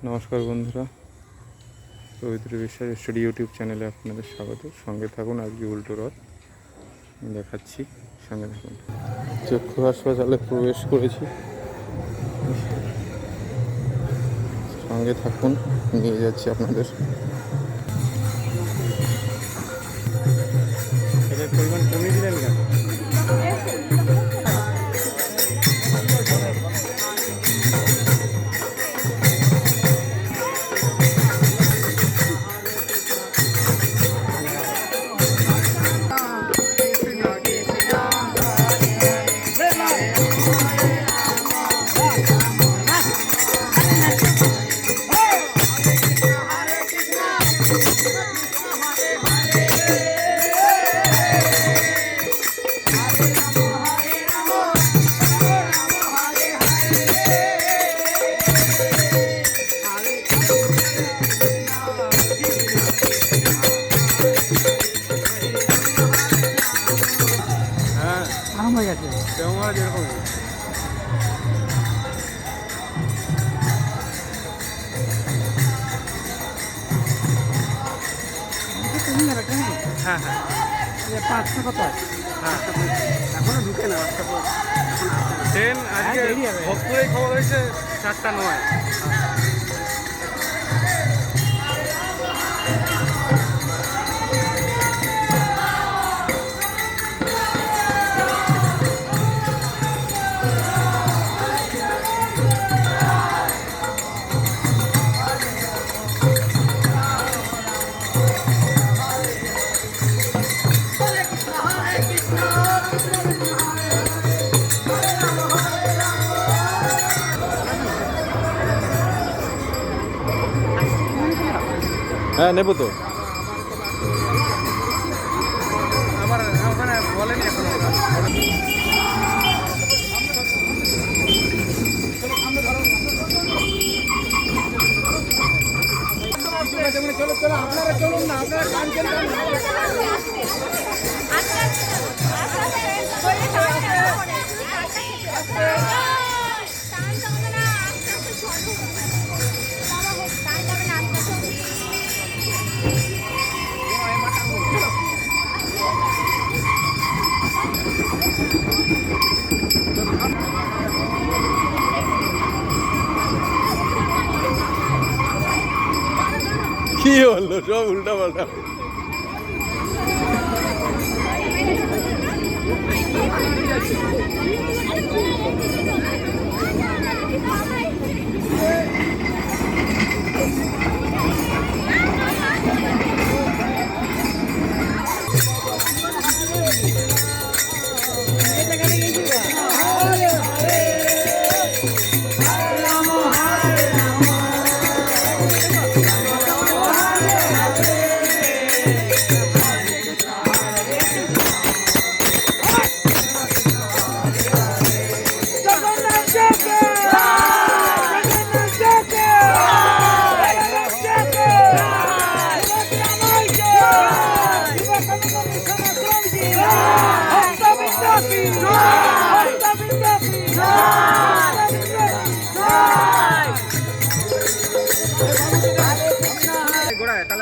নমস্কার বন্ধুরা, পবিত্র বিশ্বাস স্টাডি ইউটিউব চ্যানেলে আপনাদের স্বাগত। সঙ্গে থাকুন, আজকে উল্টো রথ দেখাচ্ছি, সঙ্গে থাকুন। চক্ষু হাসপাতালে প্রবেশ করেছি, সঙ্গে থাকুন, নিয়ে যাচ্ছি আপনাদের। এদের পরিমাণ কমিয়ে দিলেন কেন? হয়ে গেছে যেরকম হ্যাঁ হ্যাঁ 5টা কত হ্যাঁ এখনো ঢুকে না ট্রেন আজকে ভক্তই খবর হয়েছে 4:09। হ্যাঁ নেব তো, আমার ওখানে বলেনি এখন। চলো চলো, আপনারা চলুন না, আপনারা কানছেন কি হলো, সব উল্টা পাল্টা।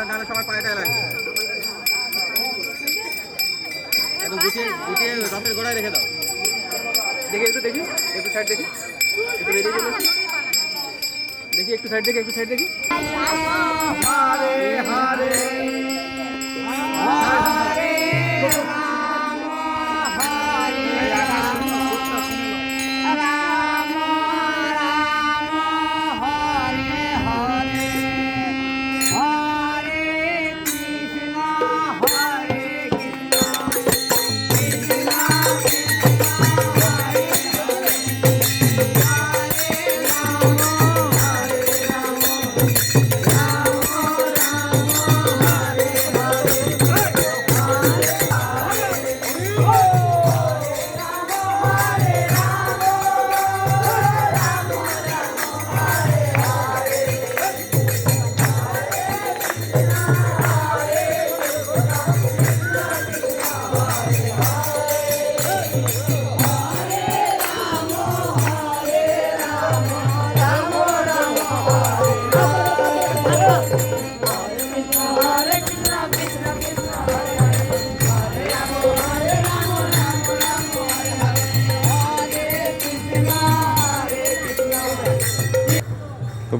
তাহলে সবার পায়ে লাগবে, একদম গুছিয়ে গুছিয়ে রথের গোড়ায় রেখে দাও। দেখি একটু, দেখি একটু সাইড, দেখি একটু বেরিয়ে চলে, দেখি একটু সাইড, দেখি একটু সাইড, দেখি। হরে হরে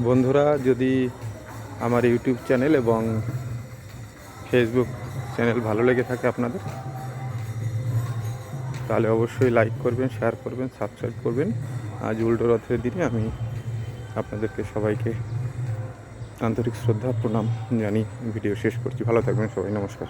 বন্ধুরা, যদি আমার ইউটিউব চ্যানেল এবং ফেসবুক চ্যানেল ভালো লেগে থাকে আপনাদের, তাহলে অবশ্যই লাইক করবেন, শেয়ার করবেন, সাবস্ক্রাইব করবেন। আজ উল্টো রথের দিনে আমি আপনাদেরকে সবাইকে আন্তরিক শ্রদ্ধা প্রণাম জানিয়ে ভিডিও শেষ করছি। ভালো থাকবেন সবাই, নমস্কার।